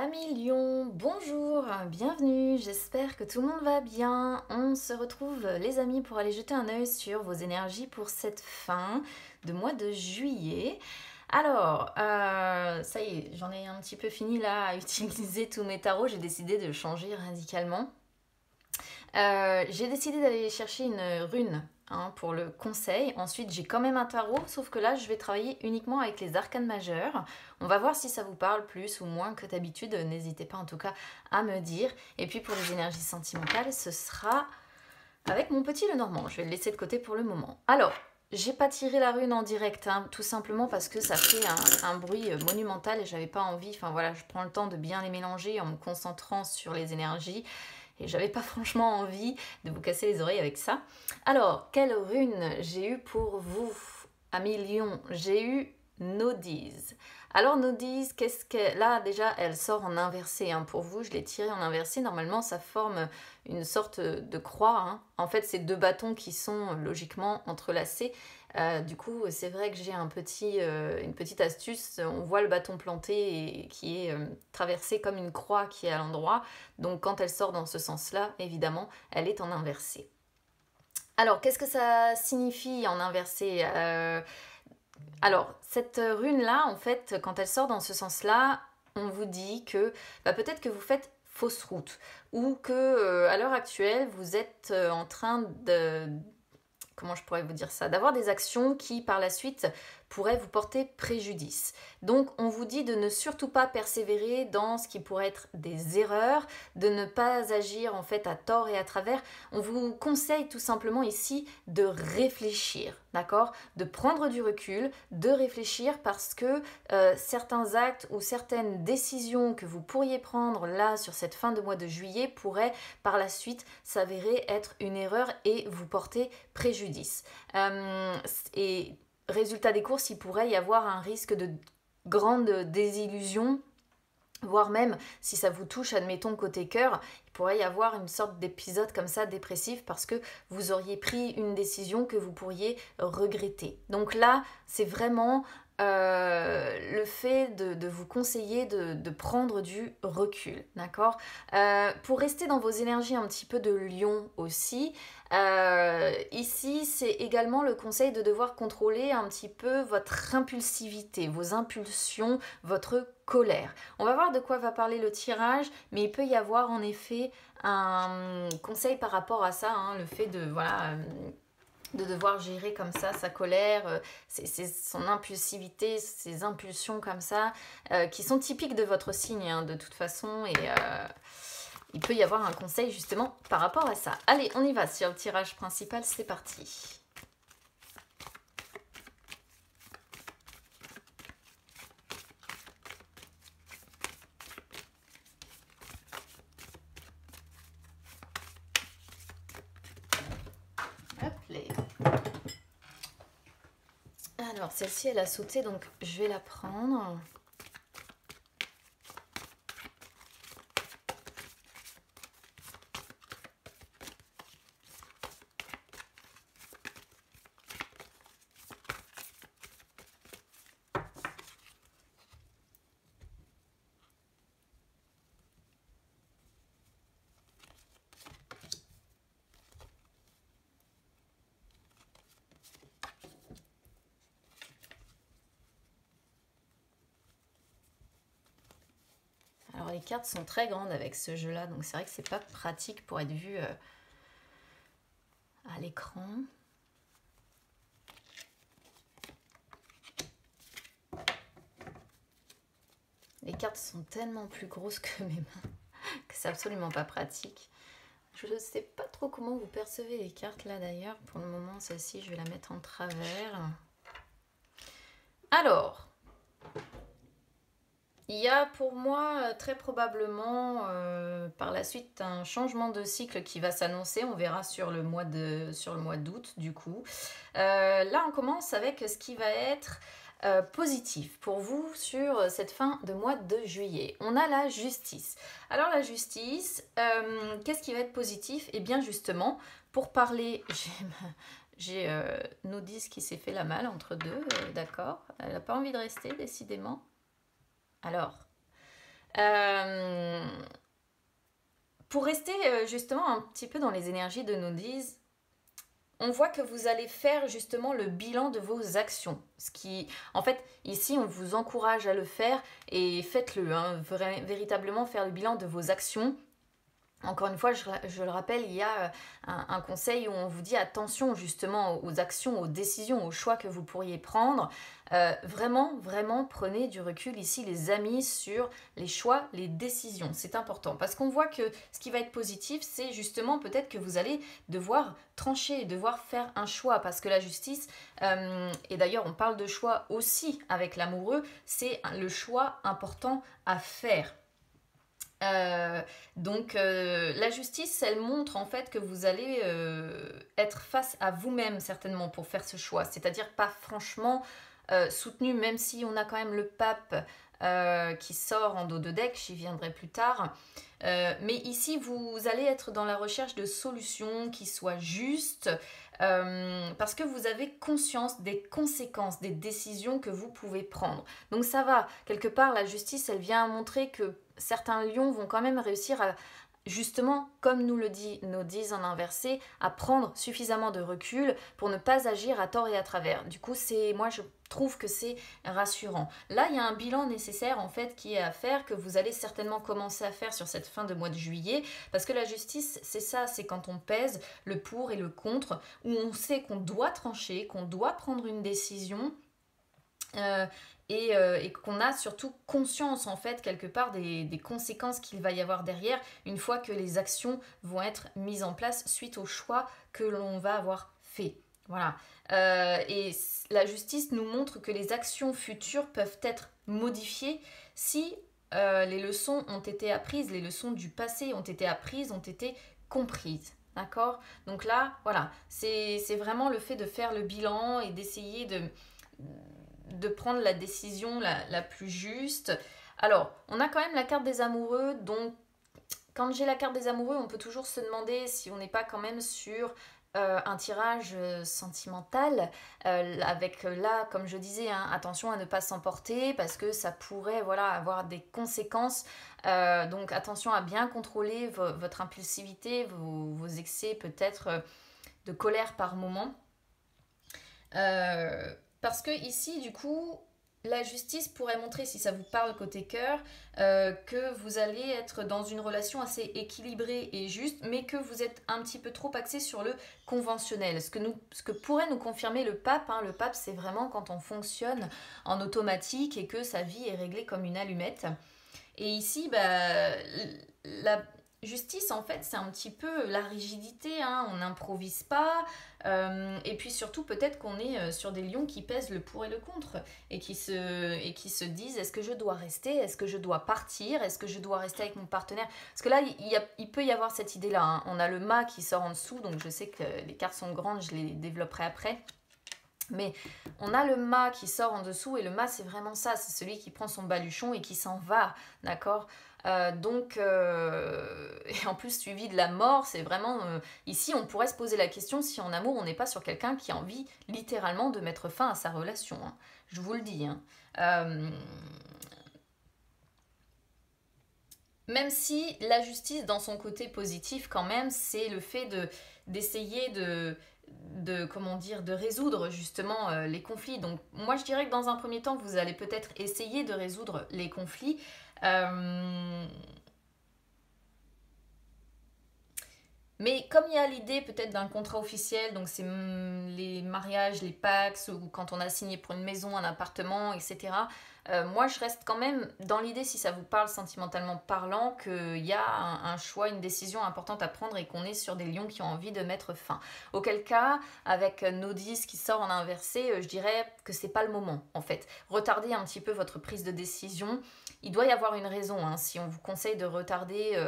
Amis Lion, bonjour, bienvenue, j'espère que tout le monde va bien. On se retrouve les amis pour aller jeter un œil sur vos énergies pour cette fin de mois de juillet. Alors, ça y est, j'en ai un petit peu fini là à utiliser tous mes tarots, j'ai décidé de changer radicalement. J'ai décidé d'aller chercher une rune pour le conseil. Ensuite, j'ai quand même un tarot, sauf que là, je vais travailler uniquement avec les arcanes majeures. On va voir si ça vous parle plus ou moins que d'habitude. N'hésitez pas en tout cas à me dire. Et puis pour les énergies sentimentales, ce sera avec mon petit Lenormand. Je vais le laisser de côté pour le moment. Alors, j'ai pas tiré la rune en direct, tout simplement parce que ça fait un bruit monumental et j'avais pas envie. Enfin voilà, je prends le temps de bien les mélanger en me concentrant sur les énergies. Et j'avais pas franchement envie de vous casser les oreilles avec ça. Alors, quelle rune j'ai eu pour vous, amis Lion? J'ai eu Nodies. Alors Nodies, qu'est-ce que... Là déjà, elle sort en inversé pour vous. Je l'ai tirée en inversé. Normalement, ça forme une sorte de croix. En fait, c'est deux bâtons qui sont logiquement entrelacés. Du coup, c'est vrai que j'ai une petite astuce. On voit le bâton planté et qui est traversé comme une croix qui est à l'endroit. Donc quand elle sort dans ce sens-là, évidemment, elle est en inversé. Alors, qu'est-ce que ça signifie en inversé Alors, cette rune-là, en fait, quand elle sort dans ce sens-là, on vous dit que peut-être que vous faites fausse route ou que à l'heure actuelle, vous êtes en train de... Comment je pourrais vous dire ça? D'avoir des actions qui, par la suite, pourraient vous porter préjudice. Donc, on vous dit de ne surtout pas persévérer dans ce qui pourrait être des erreurs, de ne pas agir en fait à tort et à travers. On vous conseille tout simplement ici de réfléchir, d'accord? De prendre du recul, de réfléchir parce que certains actes ou certaines décisions que vous pourriez prendre là sur cette fin de mois de juillet pourraient par la suite s'avérer être une erreur et vous porter préjudice. Et résultat des courses, il pourrait y avoir un risque de grande désillusion, voire même si ça vous touche, admettons côté cœur, il pourrait y avoir une sorte d'épisode comme ça dépressif parce que vous auriez pris une décision que vous pourriez regretter. Donc là, c'est vraiment le fait de vous conseiller de prendre du recul, d'accord? Pour rester dans vos énergies un petit peu de lion aussi, ici c'est également le conseil de devoir contrôler un petit peu votre impulsivité, vos impulsions, votre colère. On va voir de quoi va parler le tirage, mais il peut y avoir en effet un conseil par rapport à ça, le fait de voilà de devoir gérer comme ça sa colère, son impulsivité, ses impulsions comme ça, qui sont typiques de votre signe de toute façon, et il peut y avoir un conseil justement par rapport à ça. Allez, on y va sur le tirage principal, c'est parti. Hop là. Alors, celle-ci, elle a sauté, donc je vais la prendre. Alors les cartes sont très grandes avec ce jeu-là, donc c'est vrai que c'est pas pratique pour être vu à l'écran. Les cartes sont tellement plus grosses que mes mains que c'est absolument pas pratique. Je ne sais pas trop comment vous percevez les cartes là d'ailleurs. Pour le moment, celle-ci, je vais la mettre en travers. Alors, il y a pour moi très probablement par la suite un changement de cycle qui va s'annoncer. On verra sur le mois d'août du coup. Là, on commence avec ce qui va être positif pour vous sur cette fin de mois de juillet. On a la justice. Alors la justice, qu'est-ce qui va être positif? Et bien justement, pour parler, j'ai Nodies qui s'est fait la malle entre deux, d'accord. Elle n'a pas envie de rester décidément. Alors, Euh, pour rester justement un petit peu dans les énergies de Nodis, on voit que vous allez faire justement le bilan de vos actions. Ce qui, en fait, ici, on vous encourage à le faire et faites-le, hein, véritablement faire le bilan de vos actions. Encore une fois, je le rappelle, il y a un conseil où on vous dit attention justement aux actions, aux décisions, aux choix que vous pourriez prendre. Vraiment, vraiment, prenez du recul ici, les amis, sur les choix, les décisions. C'est important parce qu'on voit que ce qui va être positif, c'est justement peut-être que vous allez devoir trancher, devoir faire un choix parce que la justice, et d'ailleurs on parle de choix aussi avec l'amoureux, c'est le choix important à faire. La justice, elle montre en fait que vous allez être face à vous-même certainement pour faire ce choix, c'est-à-dire pas franchement soutenu, même si on a quand même le pape qui sort en dos de deck, j'y viendrai plus tard. Mais ici, vous allez être dans la recherche de solutions qui soient justes, parce que vous avez conscience des conséquences des décisions que vous pouvez prendre. Donc ça va, quelque part, la justice, elle vient montrer que certains lions vont quand même réussir à, justement, comme nous le dit nos 10 en inversé, à prendre suffisamment de recul pour ne pas agir à tort et à travers. Du coup, moi je trouve que c'est rassurant. Là, il y a un bilan nécessaire en fait qui est à faire, que vous allez certainement commencer à faire sur cette fin de mois de juillet, parce que la justice, c'est ça, c'est quand on pèse le pour et le contre, où on sait qu'on doit trancher, qu'on doit prendre une décision. Euh, et qu'on a surtout conscience en fait quelque part des conséquences qu'il va y avoir derrière une fois que les actions vont être mises en place suite au choix que l'on va avoir fait. Voilà. Et la justice nous montre que les actions futures peuvent être modifiées si les leçons ont été apprises, les leçons du passé ont été apprises, ont été comprises. D'accord? Donc là, voilà, c'est vraiment le fait de faire le bilan et d'essayer de prendre la décision la plus juste. Alors, on a quand même la carte des amoureux, donc quand j'ai la carte des amoureux, on peut toujours se demander si on n'est pas quand même sur un tirage sentimental, avec là, comme je disais, hein, attention à ne pas s'emporter parce que ça pourrait voilà, avoir des conséquences. Donc attention à bien contrôler votre impulsivité, vos excès peut-être de colère par moment. Parce que ici, du coup, la justice pourrait montrer, si ça vous parle côté cœur, que vous allez être dans une relation assez équilibrée et juste, mais que vous êtes un petit peu trop axé sur le conventionnel. Ce que pourrait nous confirmer le pape, hein, le pape, c'est vraiment quand on fonctionne en automatique et que sa vie est réglée comme une allumette. Et ici, bah, la justice, en fait, c'est un petit peu la rigidité, hein, on n'improvise pas, et puis surtout, peut-être qu'on est sur des lions qui pèsent le pour et le contre, et qui se disent, est-ce que je dois rester, est-ce que je dois partir, est-ce que je dois rester avec mon partenaire? Parce que là, il peut y avoir cette idée-là, hein. On a le mât qui sort en dessous, donc je sais que les cartes sont grandes, je les développerai après. Mais on a le mât qui sort en dessous et le mât c'est vraiment ça, c'est celui qui prend son baluchon et qui s'en va, d'accord. Et en plus suivi de la mort, c'est vraiment... ici on pourrait se poser la question si en amour on n'est pas sur quelqu'un qui a envie littéralement de mettre fin à sa relation, hein. Je vous le dis, hein. Même si la justice dans son côté positif quand même, c'est le fait d'essayer comment dire, de résoudre justement les conflits. Donc moi je dirais que dans un premier temps vous allez peut-être essayer de résoudre les conflits. Mais comme il y a l'idée peut-être d'un contrat officiel, donc c'est les mariages, les Pacs, ou quand on a signé pour une maison, un appartement, etc. Moi, je reste quand même dans l'idée, si ça vous parle sentimentalement parlant, qu'il y a un choix, une décision importante à prendre et qu'on est sur des lions qui ont envie de mettre fin. Auquel cas, avec nos 10 qui sort en inversé, je dirais que c'est pas le moment, en fait. Retardez un petit peu votre prise de décision. Il doit y avoir une raison, hein, si on vous conseille de retarder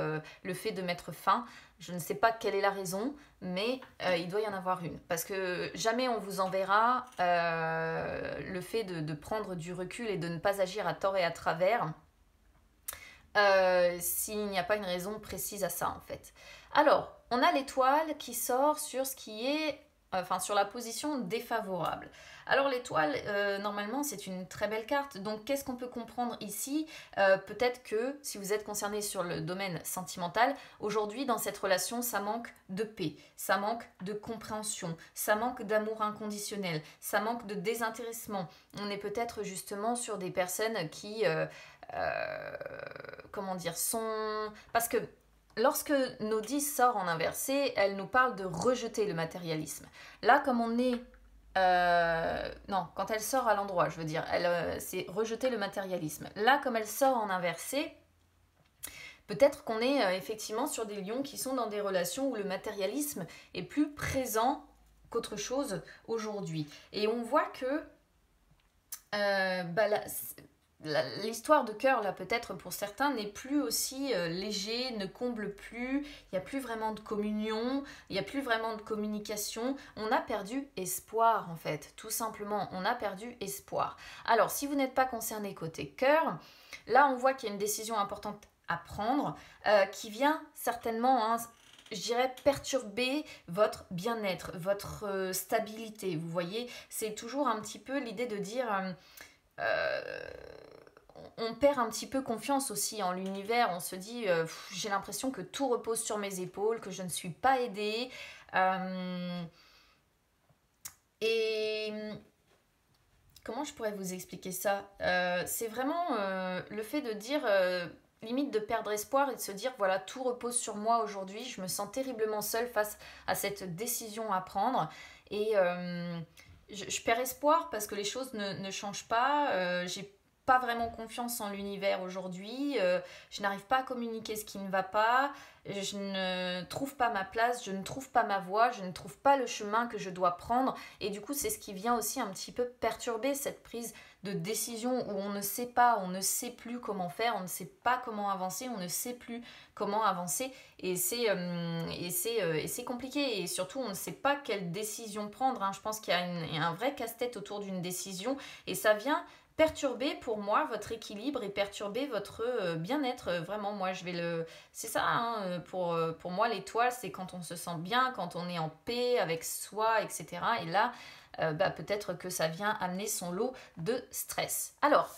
le fait de mettre fin. Je ne sais pas quelle est la raison, mais il doit y en avoir une. Parce que jamais on vous enverra le fait de prendre du recul et de ne pas agir à tort et à travers s'il n'y a pas une raison précise à ça, en fait. Alors, on a l'étoile qui sort sur ce qui est enfin sur la position défavorable. Alors l'étoile, normalement, c'est une très belle carte. Donc qu'est-ce qu'on peut comprendre ici? Peut-être que si vous êtes concerné sur le domaine sentimental, aujourd'hui dans cette relation, ça manque de paix, ça manque de compréhension, ça manque d'amour inconditionnel, ça manque de désintéressement. On est peut-être justement sur des personnes qui, comment dire, sont... Parce que lorsque nos 10 sort en inversé, elle nous parle de rejeter le matérialisme. Là, comme on est... non, quand elle sort à l'endroit, je veux dire, c'est rejeter le matérialisme. Là, comme elle sort en inversé, peut-être qu'on est effectivement sur des lions qui sont dans des relations où le matérialisme est plus présent qu'autre chose aujourd'hui. Et on voit que l'histoire de cœur, là, peut-être pour certains, n'est plus aussi léger, ne comble plus, il n'y a plus vraiment de communion, il n'y a plus vraiment de communication. On a perdu espoir, en fait, tout simplement, on a perdu espoir. Alors, si vous n'êtes pas concerné côté cœur, là, on voit qu'il y a une décision importante à prendre, qui vient certainement... hein, je dirais perturber votre bien-être, votre stabilité. Vous voyez, c'est toujours un petit peu l'idée de dire... on perd un petit peu confiance aussi en l'univers, on se dit j'ai l'impression que tout repose sur mes épaules, que je ne suis pas aidée. Et comment je pourrais vous expliquer ça? C'est vraiment le fait de dire, limite de perdre espoir et de se dire voilà, tout repose sur moi aujourd'hui, je me sens terriblement seule face à cette décision à prendre. Et je perds espoir parce que les choses ne changent pas, j'ai pas vraiment confiance en l'univers aujourd'hui, je n'arrive pas à communiquer ce qui ne va pas, je ne trouve pas ma place, je ne trouve pas ma voie, je ne trouve pas le chemin que je dois prendre. Et du coup, c'est ce qui vient aussi un petit peu perturber cette prise de décision où on ne sait pas, on ne sait plus comment faire, on ne sait pas comment avancer, on ne sait plus comment avancer. Et c'est compliqué. Et surtout, on ne sait pas quelle décision prendre, hein. Je pense qu'il y a un vrai casse-tête autour d'une décision. Et ça vient perturber pour moi votre équilibre et perturber votre bien-être. Vraiment, moi je vais le... C'est ça, hein, pour moi l'étoile, c'est quand on se sent bien, quand on est en paix avec soi, etc. Et là, peut-être que ça vient amener son lot de stress. Alors,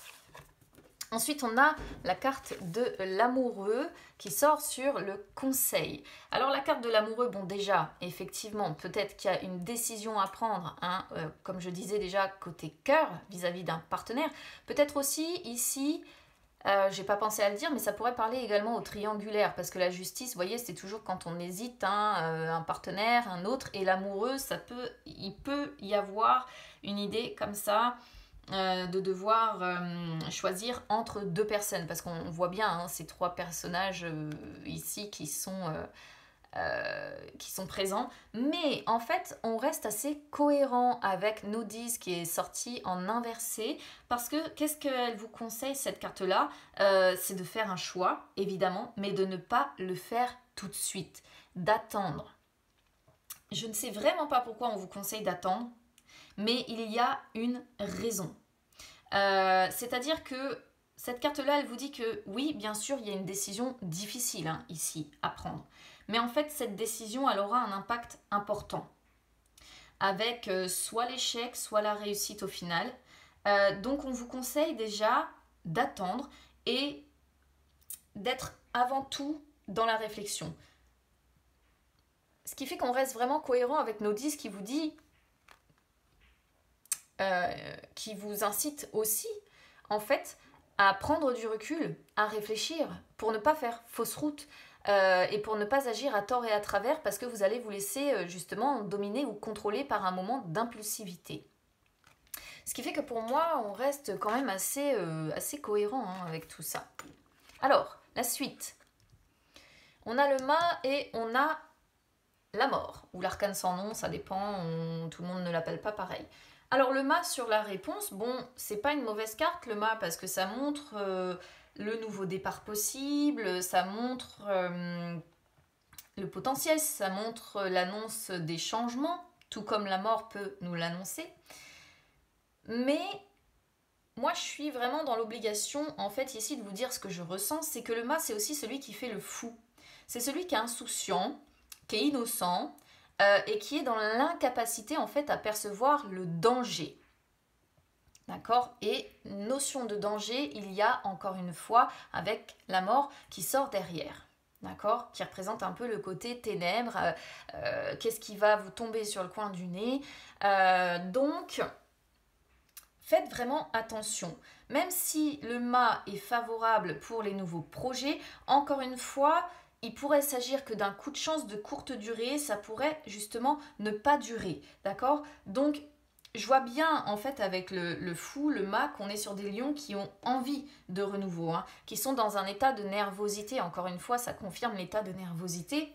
ensuite, on a la carte de l'amoureux qui sort sur le conseil. Alors, la carte de l'amoureux, bon déjà, effectivement, peut-être qu'il y a une décision à prendre, hein, comme je disais déjà, côté cœur, vis-à-vis d'un partenaire. Peut-être aussi, ici, j'ai pas pensé à le dire, mais ça pourrait parler également au triangulaire, parce que la justice, vous voyez, c'est toujours quand on hésite, hein, un partenaire, un autre, et l'amoureux, il peut y avoir une idée comme ça, de devoir choisir entre deux personnes, parce qu'on voit bien hein, ces trois personnages ici qui sont présents, mais en fait on reste assez cohérent avec Nodis qui est sorti en inversé, parce que qu'est-ce qu'elle vous conseille cette carte là, c'est de faire un choix évidemment, mais de ne pas le faire tout de suite, d'attendre. Je ne sais vraiment pas pourquoi on vous conseille d'attendre, mais il y a une raison. C'est-à-dire que cette carte-là, elle vous dit que oui, bien sûr, il y a une décision difficile hein, ici à prendre. Mais en fait, cette décision, elle aura un impact important. Avec soit l'échec, soit la réussite au final. Donc, on vous conseille déjà d'attendre et d'être avant tout dans la réflexion. Ce qui fait qu'on reste vraiment cohérent avec nos 10 qui vous dit... qui vous incite aussi, en fait, à prendre du recul, à réfléchir, pour ne pas faire fausse route et pour ne pas agir à tort et à travers, parce que vous allez vous laisser justement dominer ou contrôler par un moment d'impulsivité. Ce qui fait que pour moi, on reste quand même assez cohérent hein, avec tout ça. Alors, la suite. On a le mât et on a la mort, ou l'arcane sans nom, ça dépend, tout le monde ne l'appelle pas pareil. Alors le mât sur la réponse, bon, c'est pas une mauvaise carte le mât parce que ça montre le nouveau départ possible, ça montre le potentiel, ça montre l'annonce des changements, tout comme la mort peut nous l'annoncer. Mais moi je suis vraiment dans l'obligation en fait ici de vous dire ce que je ressens, c'est que le mât c'est aussi celui qui fait le fou. C'est celui qui est insouciant, qui est innocent, et qui est dans l'incapacité en fait à percevoir le danger. D'accord? Et notion de danger, il y a encore une fois avec la mort qui sort derrière. D'accord? Qui représente un peu le côté ténèbres, qu'est-ce qui va vous tomber sur le coin du nez. Donc, faites vraiment attention. Même si le mât est favorable pour les nouveaux projets, encore une fois, il pourrait s'agir que d'un coup de chance de courte durée, ça pourrait justement ne pas durer. D'accord? Donc, je vois bien en fait avec le fou, le mât, qu'on est sur des lions qui ont envie de renouveau, hein, qui sont dans un état de nervosité. Encore une fois, ça confirme l'état de nervosité.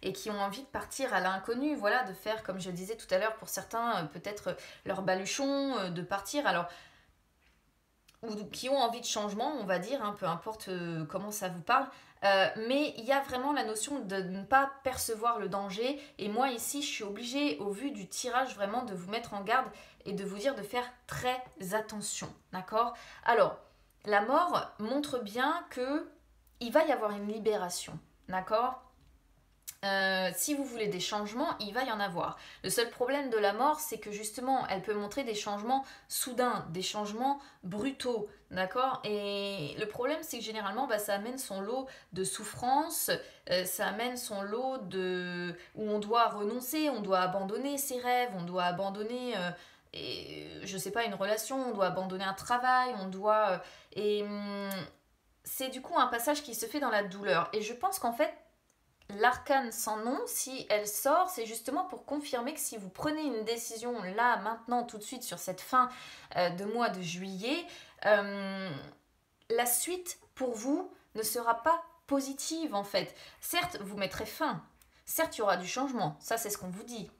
Et qui ont envie de partir à l'inconnu, voilà, de faire, comme je disais tout à l'heure, pour certains, peut-être leur baluchon, de partir, alors, ou qui ont envie de changement, on va dire, hein, peu importe comment ça vous parle, mais il y a vraiment la notion de ne pas percevoir le danger, et moi ici, je suis obligée, au vu du tirage, vraiment de vous mettre en garde et de vous dire de faire très attention, d'accord? Alors, la mort montre bien que il va y avoir une libération, d'accord? Si vous voulez des changements, il va y en avoir. Le seul problème de la mort, c'est que justement, elle peut montrer des changements soudains, des changements brutaux, d'accord? Et le problème, c'est que généralement, bah, ça amène son lot de souffrance, ça amène son lot de... où on doit renoncer, on doit abandonner ses rêves, on doit abandonner... je sais pas, une relation, on doit abandonner un travail, on doit... c'est du coup un passage qui se fait dans la douleur. Et je pense qu'en fait, l'arcane sans nom, si elle sort, c'est justement pour confirmer que si vous prenez une décision là, maintenant, tout de suite, sur cette fin de mois de juillet, la suite pour vous ne sera pas positive en fait. Certes, vous mettrez fin. Certes, il y aura du changement. Ça, c'est ce qu'on vous dit.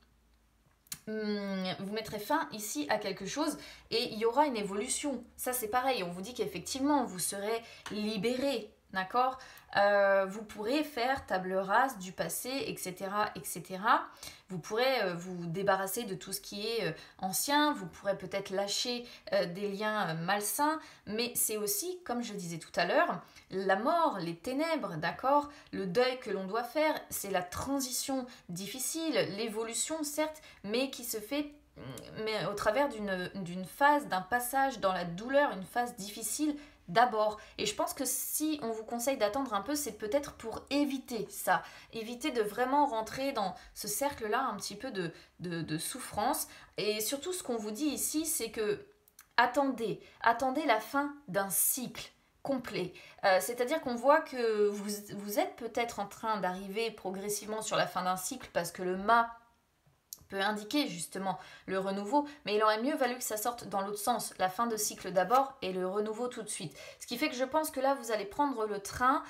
Vous mettrez fin ici à quelque chose et il y aura une évolution. Ça, c'est pareil. On vous dit qu'effectivement, vous serez libéré. D'accord? Vous pourrez faire table rase du passé, etc., etc. Vous pourrez vous débarrasser de tout ce qui est ancien, vous pourrez peut-être lâcher des liens malsains, mais c'est aussi, comme je disais tout à l'heure, la mort, les ténèbres, d'accord? Le deuil que l'on doit faire, c'est la transition difficile, l'évolution certes, mais qui se fait mais au travers d'une phase, d'un passage dans la douleur, une phase difficile d'abord. Et je pense que si on vous conseille d'attendre un peu, c'est peut-être pour éviter ça. Éviter de vraiment rentrer dans ce cercle-là un petit peu de souffrance. Et surtout, ce qu'on vous dit ici, c'est que attendez la fin d'un cycle complet. C'est-à-dire qu'on voit que vous êtes peut-être en train d'arriver progressivement sur la fin d'un cycle parce que le mât peut indiquer justement le renouveau, mais il aurait mieux valu que ça sorte dans l'autre sens, la fin de cycle d'abord et le renouveau tout de suite. Ce qui fait que je pense que là, vous allez prendre le train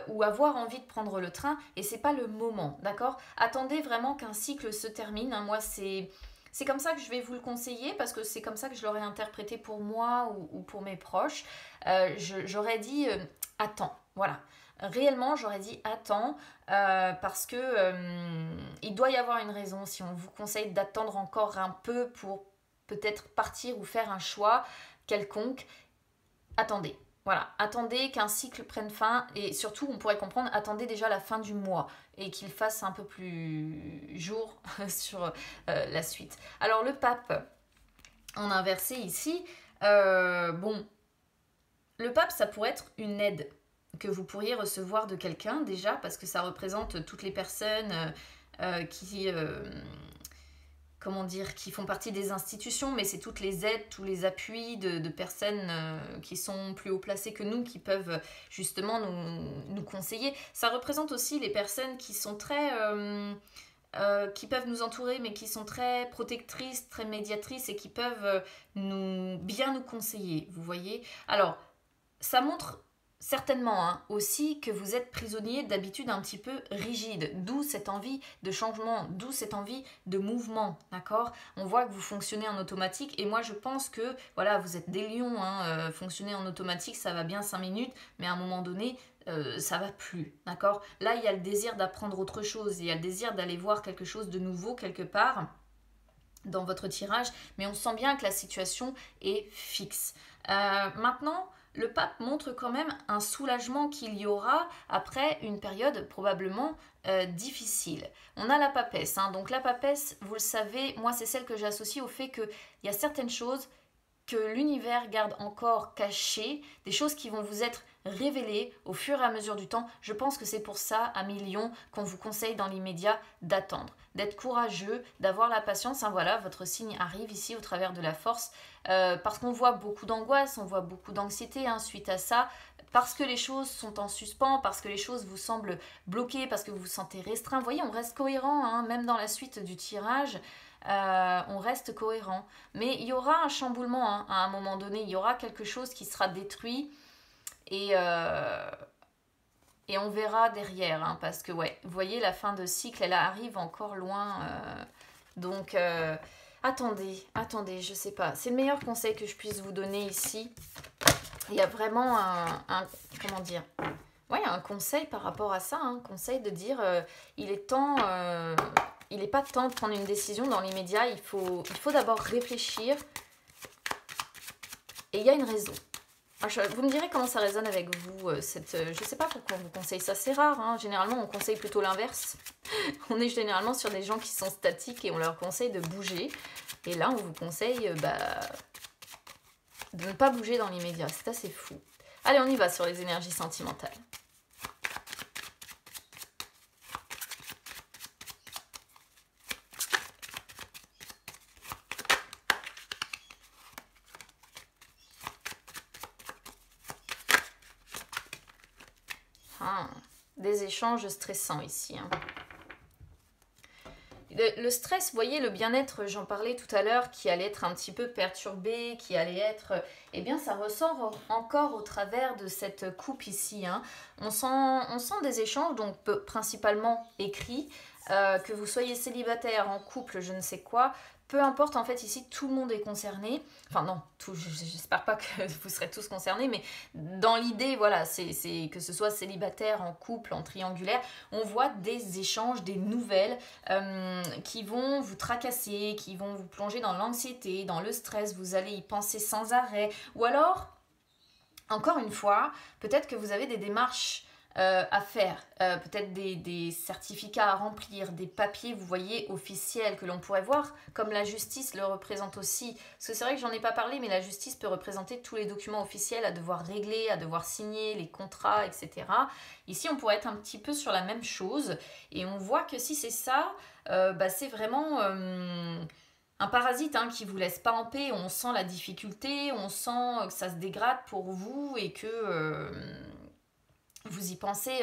ou avoir envie de prendre le train et c'est pas le moment, d'accord? Attendez vraiment qu'un cycle se termine, hein. Moi, c'est comme ça que je vais vous le conseiller parce que c'est comme ça que je l'aurais interprété pour moi ou pour mes proches. J'aurais dit attends, voilà. Réellement, j'aurais dit attends parce que il doit y avoir une raison. Si on vous conseille d'attendre encore un peu pour peut-être partir ou faire un choix quelconque, attendez. Voilà, attendez qu'un cycle prenne fin et surtout, on pourrait comprendre, attendez déjà la fin du mois et qu'il fasse un peu plus jour sur la suite. Alors le pape, en inversé ici, bon, le pape, ça pourrait être une aide que vous pourriez recevoir de quelqu'un déjà, parce que ça représente toutes les personnes qui, comment dire, qui font partie des institutions, mais c'est toutes les aides, tous les appuis de personnes qui sont plus haut placées que nous, qui peuvent justement nous conseiller. Ça représente aussi les personnes qui sont très... qui peuvent nous entourer, mais qui sont très protectrices, très médiatrices et qui peuvent bien nous conseiller, vous voyez. Alors, ça montre certainement aussi que vous êtes prisonnier d'habitudes un petit peu rigides, d'où cette envie de changement, d'où cette envie de mouvement, d'accord? On voit que vous fonctionnez en automatique et moi je pense que, voilà, vous êtes des lions, fonctionner en automatique ça va bien 5 minutes, mais à un moment donné, ça va plus, d'accord? Là il y a le désir d'apprendre autre chose, il y a le désir d'aller voir quelque chose de nouveau quelque part dans votre tirage, mais on sent bien que la situation est fixe. Maintenant, le pape montre quand même un soulagement qu'il y aura après une période probablement difficile. On a la papesse, hein. Donc la papesse, vous le savez, moi c'est celle que j'associe au fait qu'il y a certaines choses que l'univers garde encore cachées, des choses qui vont vous être révélées au fur et à mesure du temps. Je pense que c'est pour ça, amis Lion, qu'on vous conseille dans l'immédiat d'attendre, d'être courageux, d'avoir la patience. Hein, voilà, votre signe arrive ici au travers de la force, parce qu'on voit beaucoup d'angoisse, on voit beaucoup d'anxiété suite à ça, parce que les choses sont en suspens, parce que les choses vous semblent bloquées, parce que vous vous sentez restreint. Vous voyez, on reste cohérent, même dans la suite du tirage. On reste cohérent. Mais il y aura un chamboulement à un moment donné, il y aura quelque chose qui sera détruit et on verra derrière, parce que ouais, vous voyez, la fin de cycle, elle arrive encore loin. Donc, attendez, je sais pas. C'est le meilleur conseil que je puisse vous donner ici. Il y a vraiment comment dire, ouais, un conseil par rapport à ça, un conseil de dire il est temps, il n'est pas temps de prendre une décision dans l'immédiat, il faut d'abord réfléchir et il y a une raison. Vous me direz comment ça résonne avec vous, je ne sais pas pourquoi on vous conseille ça, c'est rare, généralement on conseille plutôt l'inverse. On est généralement sur des gens qui sont statiques et on leur conseille de bouger. Et là on vous conseille de ne pas bouger dans l'immédiat, c'est assez fou. Allez, on y va sur les énergies sentimentales. Des échanges stressants ici. Le stress, vous voyez, le bien-être, j'en parlais tout à l'heure, qui allait être un petit peu perturbé, qui allait être... Eh bien, ça ressort encore au travers de cette coupe ici. On sent des échanges, donc principalement écrits, que vous soyez célibataire, en couple, je ne sais quoi, peu importe, en fait, ici, tout le monde est concerné. Enfin, non, j'espère pas que vous serez tous concernés, mais dans l'idée, voilà, c'est que ce soit célibataire, en couple, en triangulaire, on voit des échanges, des nouvelles qui vont vous tracasser, qui vont vous plonger dans l'anxiété, dans le stress, vous allez y penser sans arrêt. Ou alors, encore une fois, peut-être que vous avez des démarches à faire, peut-être des certificats à remplir, des papiers, vous voyez, officiels que l'on pourrait voir, comme la justice le représente aussi. Parce que c'est vrai que j'en ai pas parlé, mais la justice peut représenter tous les documents officiels à devoir régler, à devoir signer, les contrats, etc. Ici, on pourrait être un petit peu sur la même chose, et on voit que si c'est ça, c'est vraiment... un parasite qui vous laisse pas en paix, on sent la difficulté, on sent que ça se dégrade pour vous et que vous y pensez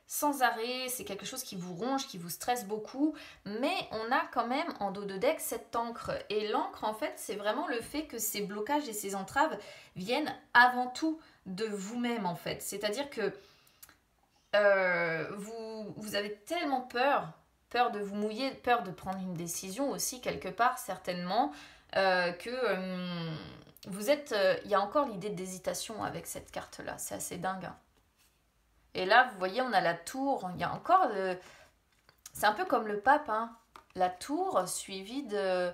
sans arrêt, c'est quelque chose qui vous ronge, qui vous stresse beaucoup, mais on a quand même en dos de deck cette encre. Et l'encre, en fait, c'est vraiment le fait que ces blocages et ces entraves viennent avant tout de vous-même, en fait. C'est-à-dire que vous avez tellement peur de vous mouiller, peur de prendre une décision aussi, quelque part, certainement, que vous êtes... Il y a encore l'idée d'hésitation avec cette carte-là, c'est assez dingue. Et là, vous voyez, on a la tour, il y a encore... c'est un peu comme le pape, la tour suivie de...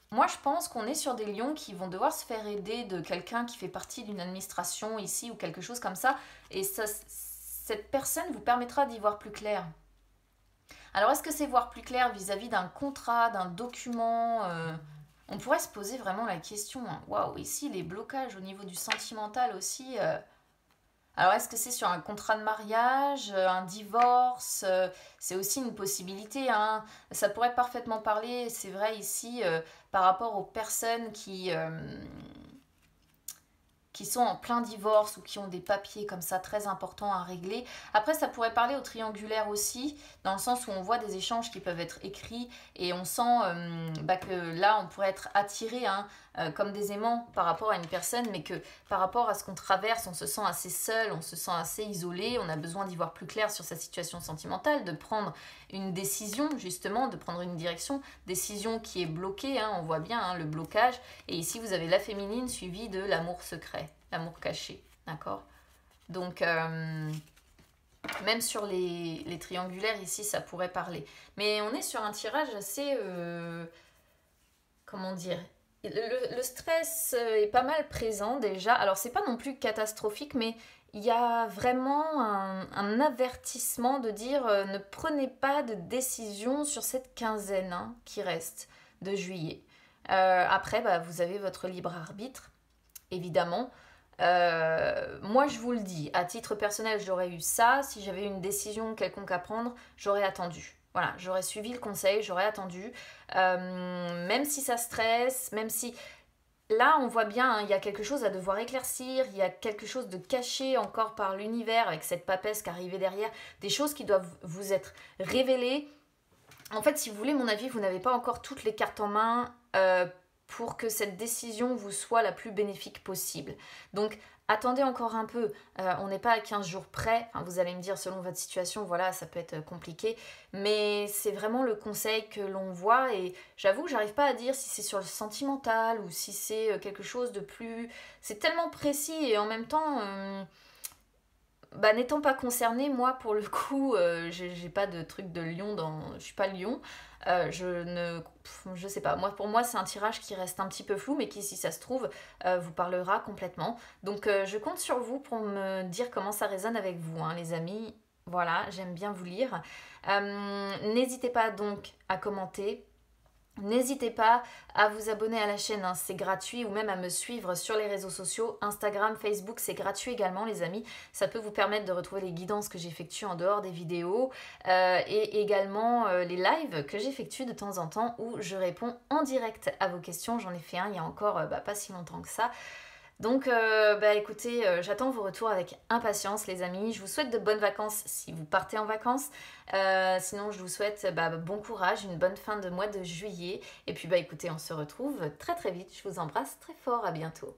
Moi, je pense qu'on est sur des lions qui vont devoir se faire aider de quelqu'un qui fait partie d'une administration ici ou quelque chose comme ça. Et ça, cette personne vous permettra d'y voir plus clair. Alors, est-ce que c'est voir plus clair vis-à-vis d'un contrat, d'un document On pourrait se poser vraiment la question. Waouh, ici, les blocages au niveau du sentimental aussi... Alors, est-ce que c'est sur un contrat de mariage, un divorce c'est aussi une possibilité. Ça pourrait parfaitement parler, c'est vrai ici, par rapport aux personnes qui sont en plein divorce ou qui ont des papiers comme ça très importants à régler. Après, ça pourrait parler au triangulaire aussi, dans le sens où on voit des échanges qui peuvent être écrits et on sent que là, on pourrait être attiré comme des aimants par rapport à une personne, mais que par rapport à ce qu'on traverse, on se sent assez seul, on se sent assez isolé, on a besoin d'y voir plus clair sur sa situation sentimentale, de prendre une décision, justement, de prendre une direction, décision qui est bloquée, on voit bien le blocage. Et ici, vous avez la féminine suivie de l'amour secret, l'amour caché, d'accord? Donc, même sur les triangulaires, ici, ça pourrait parler. Mais on est sur un tirage assez, comment dire, le stress est pas mal présent déjà. Alors, c'est pas non plus catastrophique, mais il y a vraiment un avertissement de dire ne prenez pas de décision sur cette quinzaine hein, qui reste de juillet. Après, bah, vous avez votre libre arbitre, évidemment. Moi, je vous le dis, à titre personnel, j'aurais eu ça. Si j'avais une décision quelconque à prendre, j'aurais attendu. Voilà, j'aurais suivi le conseil, j'aurais attendu. Même si ça stresse, même si là, on voit bien, hein, il y a quelque chose à devoir éclaircir, il y a quelque chose de caché encore par l'univers avec cette papesse qui arrivait derrière, des choses qui doivent vous être révélées. En fait, si vous voulez mon avis, vous n'avez pas encore toutes les cartes en main pour que cette décision vous soit la plus bénéfique possible. Donc, attendez encore un peu. On n'est pas à 15 jours près. Enfin, vous allez me dire, selon votre situation, voilà, ça peut être compliqué. Mais c'est vraiment le conseil que l'on voit. Et j'avoue que j'arrive pas à dire si c'est sur le sentimental ou si c'est quelque chose de plus... C'est tellement précis et en même temps... bah, n'étant pas concernée, moi pour le coup, j'ai pas de truc de lion dans. Je suis pas lion. Je ne. Je sais pas. Moi, pour moi, c'est un tirage qui reste un petit peu flou, mais qui, si ça se trouve, vous parlera complètement. Donc, je compte sur vous pour me dire comment ça résonne avec vous, hein, les amis. Voilà, j'aime bien vous lire. N'hésitez pas donc à commenter. N'hésitez pas à vous abonner à la chaîne, hein, c'est gratuit, ou même à me suivre sur les réseaux sociaux, Instagram, Facebook, c'est gratuit également les amis. Ça peut vous permettre de retrouver les guidances que j'effectue en dehors des vidéos et également les lives que j'effectue de temps en temps où je réponds en direct à vos questions. J'en ai fait un il y a encore pas si longtemps que ça. Donc, bah écoutez, j'attends vos retours avec impatience, les amis. Je vous souhaite de bonnes vacances si vous partez en vacances. Sinon, je vous souhaite bon courage, une bonne fin de mois de juillet. Et puis, bah écoutez, on se retrouve très très vite. Je vous embrasse très fort. À bientôt.